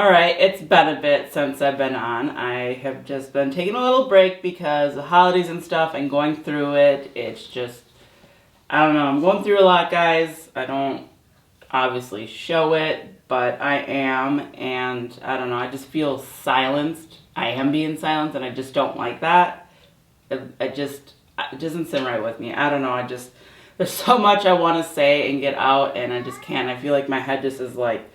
Alright, it's been a bit since I've been on. I have just been taking a little break because of holidays and stuff and going through it. It's just, I don't know, I'm going through a lot, guys. I don't obviously show it, but I am, and I don't know, I just feel silenced. I am being silenced, and I just don't like that. It doesn't sit right with me. I don't know, there's so much I want to say and get out, and I just can't. I feel like my head just is like,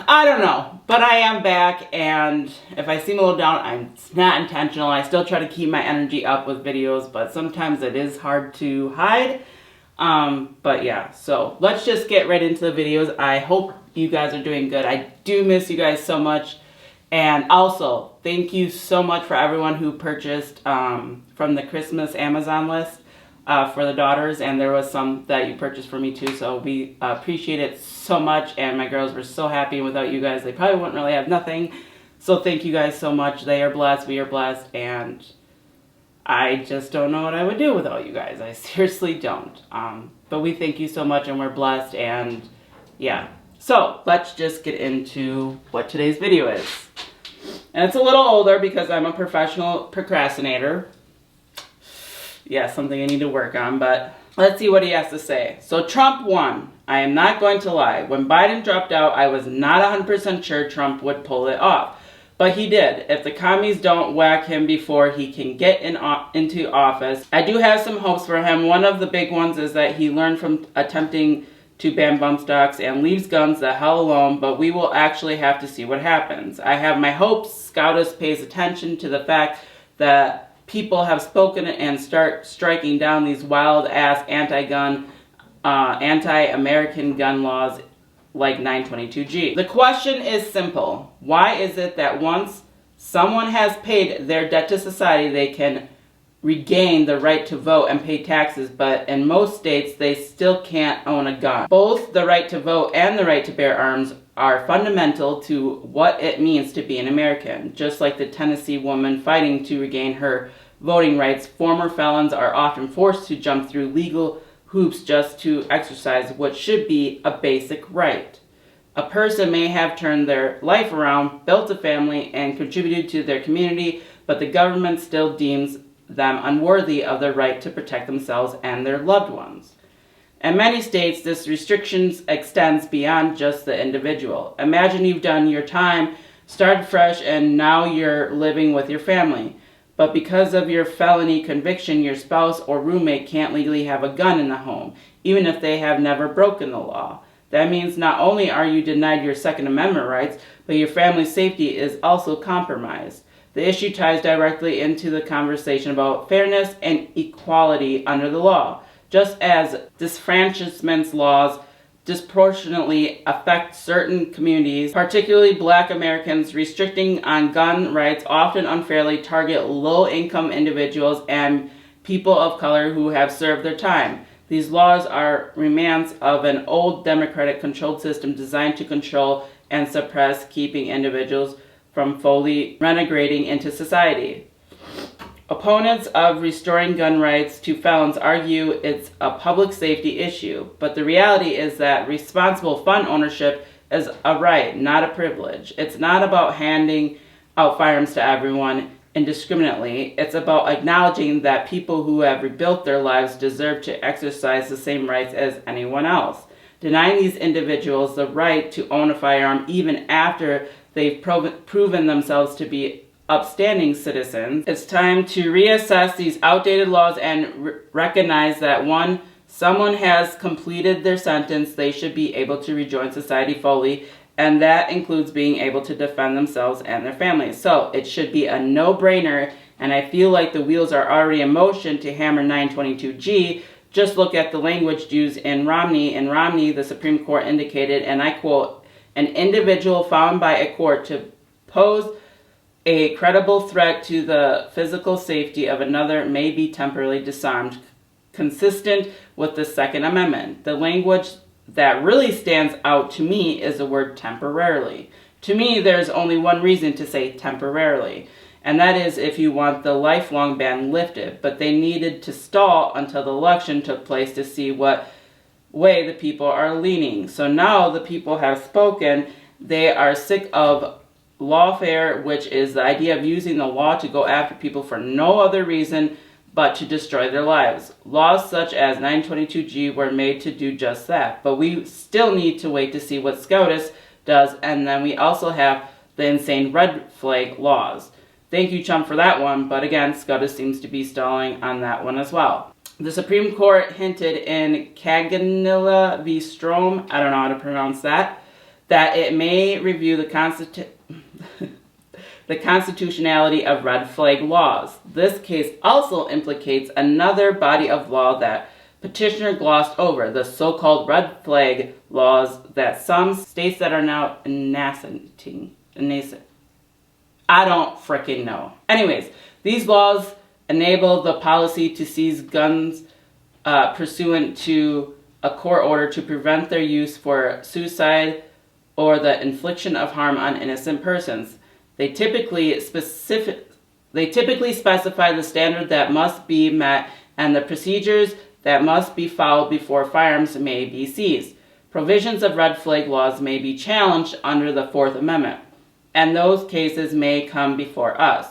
I don't know, but I am back, and if I seem a little down, it's not intentional. I still try to keep my energy up with videos, but sometimes it is hard to hide. But yeah, so let's just get right into the videos. I hope you guys are doing good. I do miss you guys so much. And also, thank you so much for everyone who purchased from the Christmas Amazon list for the daughters, and there was some that you purchased for me too, so we appreciate it so much, and my girls were so happy. Without you guys, they probably wouldn't really have nothing, so thank you guys so much. They are blessed, we are blessed, and I just don't know what I would do without you guys. I seriously don't. But we thank you so much, and we're blessed, and yeah. So, let's just get into what today's video is. And it's a little older because I'm a professional procrastinator. Yeah, something I need to work on, but let's see what he has to say. So Trump won. I am not going to lie. When Biden dropped out, I was not 100% sure Trump would pull it off. But he did. If the commies don't whack him before he can get into office, I do have some hopes for him. One of the big ones is that he learned from attempting to ban bump stocks and leaves guns the hell alone, but we will actually have to see what happens. I have my hopes. SCOTUS pays attention to the fact that people have spoken and start striking down these wild-ass anti-American gun laws like 922G. The question is simple. Why is it that once someone has paid their debt to society, they can regain the right to vote and pay taxes, but in most states, they still can't own a gun? Both the right to vote and the right to bear arms are fundamental to what it means to be an American. Just like the Tennessee woman fighting to regain her voting rights, former felons are often forced to jump through legal hoops just to exercise what should be a basic right. A person may have turned their life around, built a family, and contributed to their community, but the government still deems them unworthy of the right to protect themselves and their loved ones. In many states, this restriction extends beyond just the individual. Imagine you've done your time, started fresh, and now you're living with your family. But because of your felony conviction, your spouse or roommate can't legally have a gun in the home, even if they have never broken the law. That means not only are you denied your Second Amendment rights, but your family's safety is also compromised. The issue ties directly into the conversation about fairness and equality under the law. Just as disfranchisement laws disproportionately affect certain communities, particularly Black Americans, restricting on gun rights often unfairly target low-income individuals and people of color who have served their time. These laws are remnants of an old Democratic-controlled system designed to control and suppress, keeping individuals from fully reintegrating into society. Opponents of restoring gun rights to felons argue it's a public safety issue, but the reality is that responsible gun ownership is a right, not a privilege. It's not about handing out firearms to everyone indiscriminately. It's about acknowledging that people who have rebuilt their lives deserve to exercise the same rights as anyone else. Denying these individuals the right to own a firearm even after they've proven themselves to be upstanding citizens. It's time to reassess these outdated laws and recognize that once someone has completed their sentence, they should be able to rejoin society fully, and that includes being able to defend themselves and their families. So it should be a no-brainer, and I feel like the wheels are already in motion to hammer 922G. Just look at the language used in Romney. In Romney, the Supreme Court indicated, and I quote, "An individual found by a court to pose a credible threat to the physical safety of another may be temporarily disarmed, consistent with the Second Amendment." The language that really stands out to me is the word temporarily. To me, there's only one reason to say temporarily, and that is if you want the lifelong ban lifted. But they needed to stall until the election took place to see what way the people are leaning. So now the people have spoken, They are sick of lawfare, which is the idea of using the law to go after people for no other reason but to destroy their lives. Laws such as 922G were made to do just that, but we still need to wait to see what SCOTUS does, and then we also have the insane red flag laws. Thank you, Chum, for that one, but again, SCOTUS seems to be stalling on that one as well. The Supreme Court hinted in Caganilla v. Strom, I don't know how to pronounce that it may review the the constitutionality of red flag laws. This case also implicates another body of law that petitioner glossed over, the so-called red flag laws that some states that are now nascent. I don't frickin' know. Anyways, these laws enable the policy to seize guns pursuant to a court order to prevent their use for suicide or the infliction of harm on innocent persons. They typically specify the standard that must be met and the procedures that must be followed before firearms may be seized. Provisions of red flag laws may be challenged under the Fourth Amendment, and those cases may come before us.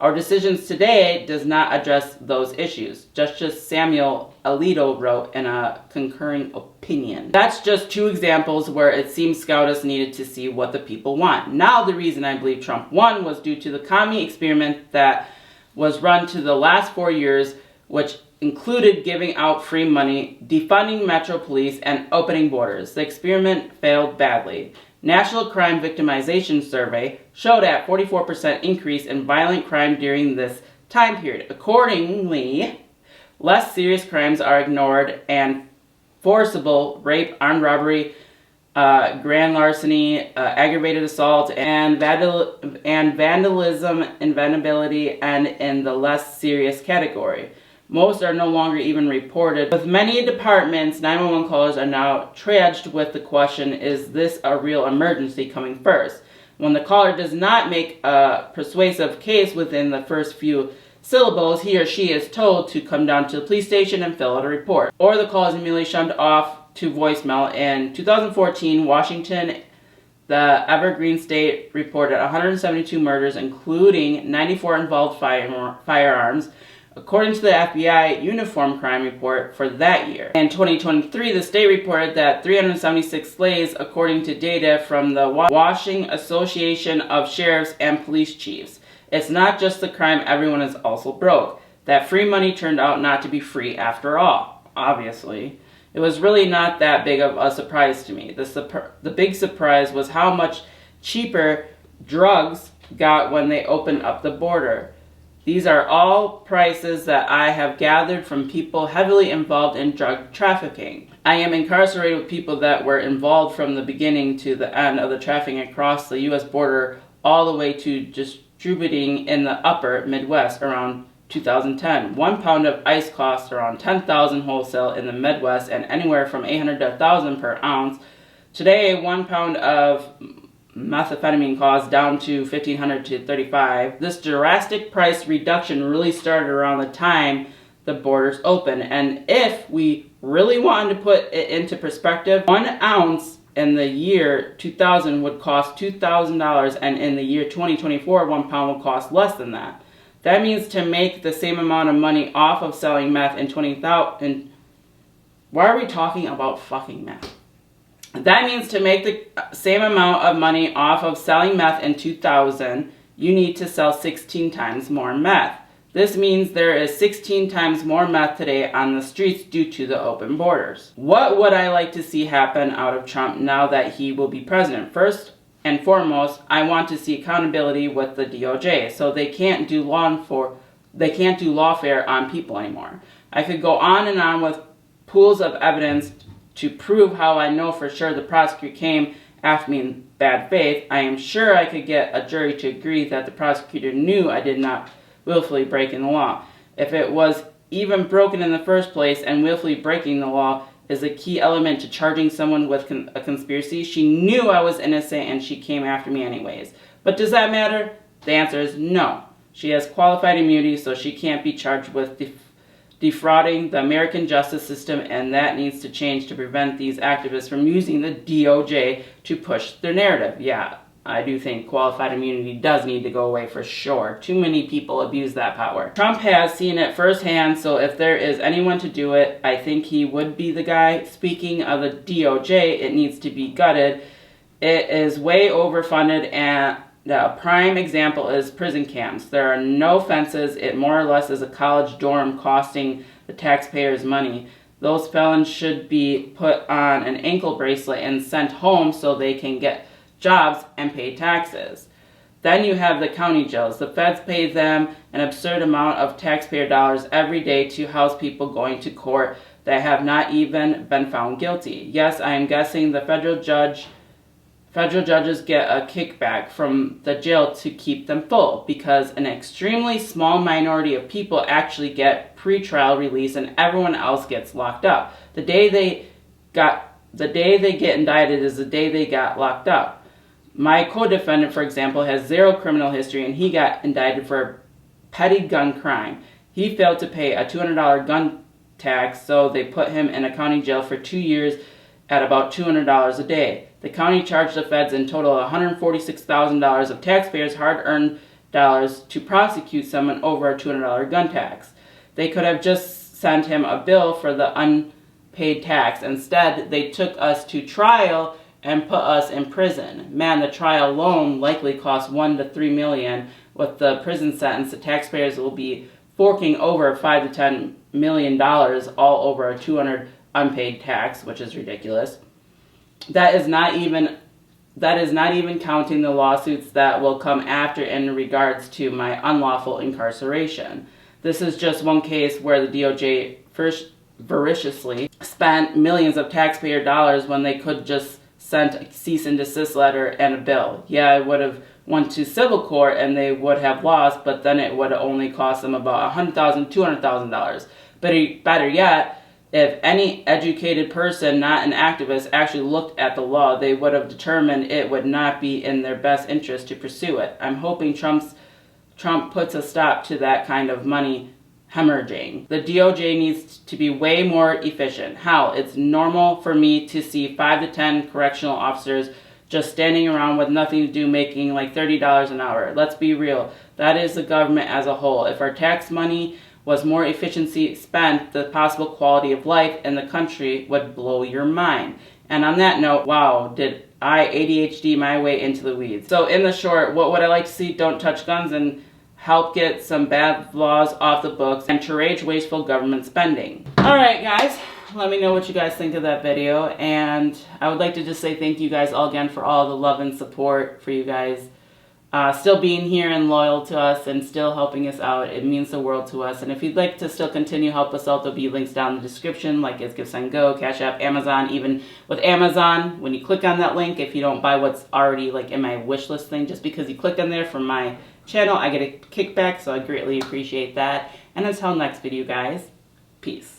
Our decisions today does not address those issues. Justice Samuel Alito wrote in a concurring opinion. That's just two examples where it seems SCOTUS needed to see what the people want. Now the reason I believe Trump won was due to the commie experiment that was run to the last 4 years, which included giving out free money, defunding Metro Police, and opening borders. The experiment failed badly. National Crime Victimization Survey showed a 44% increase in violent crime during this time period. Accordingly, less serious crimes are ignored and forcible rape, armed robbery, grand larceny, aggravated assault, and vandalism, inventability, and in the less serious category. Most are no longer even reported. With many departments, 911 callers are now triaged with the question, is this a real emergency coming first? When the caller does not make a persuasive case within the first few syllables, he or she is told to come down to the police station and fill out a report. Or the call is immediately shunned off to voicemail. In 2014, Washington, the Evergreen State, reported 172 murders, including 94 involved firearms, according to the FBI Uniform Crime Report for that year. In 2023, the state reported that 376 slays, according to data from the Washington Association of Sheriffs and Police Chiefs. It's not just the crime, everyone is also broke. That free money turned out not to be free after all, obviously. It was really not that big of a surprise to me. The big surprise was how much cheaper drugs got when they opened up the border. These are all prices that I have gathered from people heavily involved in drug trafficking. I am incarcerated with people that were involved from the beginning to the end of the trafficking across the U.S. border all the way to distributing in the upper Midwest around 2010. 1 pound of ice costs around $10,000 wholesale in the Midwest and anywhere from $800 to $1,000 per ounce. Today, 1 pound of methamphetamine costs down to $1,500 to $35. This drastic price reduction really started around the time the borders opened. And if we really wanted to put it into perspective, 1 ounce in the year 2000 would cost $2,000, and in the year 2024, 1 pound will cost less than that. That means to make the same amount of money off of selling meth in 20,000. Why are we talking about fucking meth? That means to make the same amount of money off of selling meth in 2000, you need to sell 16 times more meth. This means there is 16 times more meth today on the streets due to the open borders. What would I like to see happen out of Trump now that he will be president? First and foremost, I want to see accountability with the DOJ, so they can't do lawfare on people anymore. I could go on and on with pools of evidence to prove how I know for sure the prosecutor came after me in bad faith. I am sure I could get a jury to agree that the prosecutor knew I did not willfully break in the law. If it was even broken in the first place, and willfully breaking the law is a key element to charging someone with a conspiracy, she knew I was innocent and she came after me anyways. But does that matter? The answer is no. She has qualified immunity, so she can't be charged with defrauding the American justice system, and that needs to change to prevent these activists from using the DOJ to push their narrative. Yeah, I do think qualified immunity does need to go away for sure. Too many people abuse that power. Trump has seen it firsthand, so if there is anyone to do it, I think he would be the guy. Speaking of the DOJ, it needs to be gutted. It is way overfunded, and a prime example is prison camps. There are no fences. It more or less is a college dorm costing the taxpayers money. Those felons should be put on an ankle bracelet and sent home so they can get jobs and pay taxes. Then you have the county jails. The feds pay them an absurd amount of taxpayer dollars every day to house people going to court that have not even been found guilty. Yes, I am guessing the federal judges get a kickback from the jail to keep them full, because an extremely small minority of people actually get pretrial release and everyone else gets locked up. The day they get indicted is the day they got locked up. My co-defendant, for example, has zero criminal history, and he got indicted for a petty gun crime. He failed to pay a $200 gun tax, so they put him in a county jail for 2 years at about $200 a day. The county charged the feds in total $146,000 of taxpayers' hard-earned dollars to prosecute someone over a $200 gun tax. They could have just sent him a bill for the unpaid tax. Instead, they took us to trial and put us in prison. Man, the trial alone likely cost $1 to $3 million. With the prison sentence, the taxpayers will be forking over $5 to $10 million all over a $200 unpaid tax, which is ridiculous. That is not even counting the lawsuits that will come after in regards to my unlawful incarceration. This is just one case where the DOJ first voraciously spent millions of taxpayer dollars when they could just send a cease and desist letter and a bill. Yeah, I would have went to civil court and they would have lost, but then it would have only cost them about $100,000, $200,000. But better yet, if any educated person, not an activist, actually looked at the law, they would have determined it would not be in their best interest to pursue it. I'm hoping Trump puts a stop to that kind of money hemorrhaging. The DOJ needs to be way more efficient. How? It's normal for me to see 5 to 10 correctional officers just standing around with nothing to do making like $30 an hour. Let's be real. That is the government as a whole. If our tax money was more efficiency spent, the possible quality of life in the country would blow your mind. And on that note, wow, did I ADHD my way into the weeds. So in the short, what would I like to see? Don't touch guns and help get some bad laws off the books and encourage wasteful government spending. Alright guys, let me know what you guys think of that video, and I would like to just say thank you guys all again for all the love and support, for you guys still being here and loyal to us and still helping us out. It means the world to us. And if you'd like to still continue help us out, there'll be links down in the description, like it's Givesendgo, Cash App, Amazon. Even with Amazon, when you click on that link, if you don't buy what's already like in my wish list thing, just because you clicked on there from my channel, I get a kickback, so I greatly appreciate that. And until next video, guys, peace.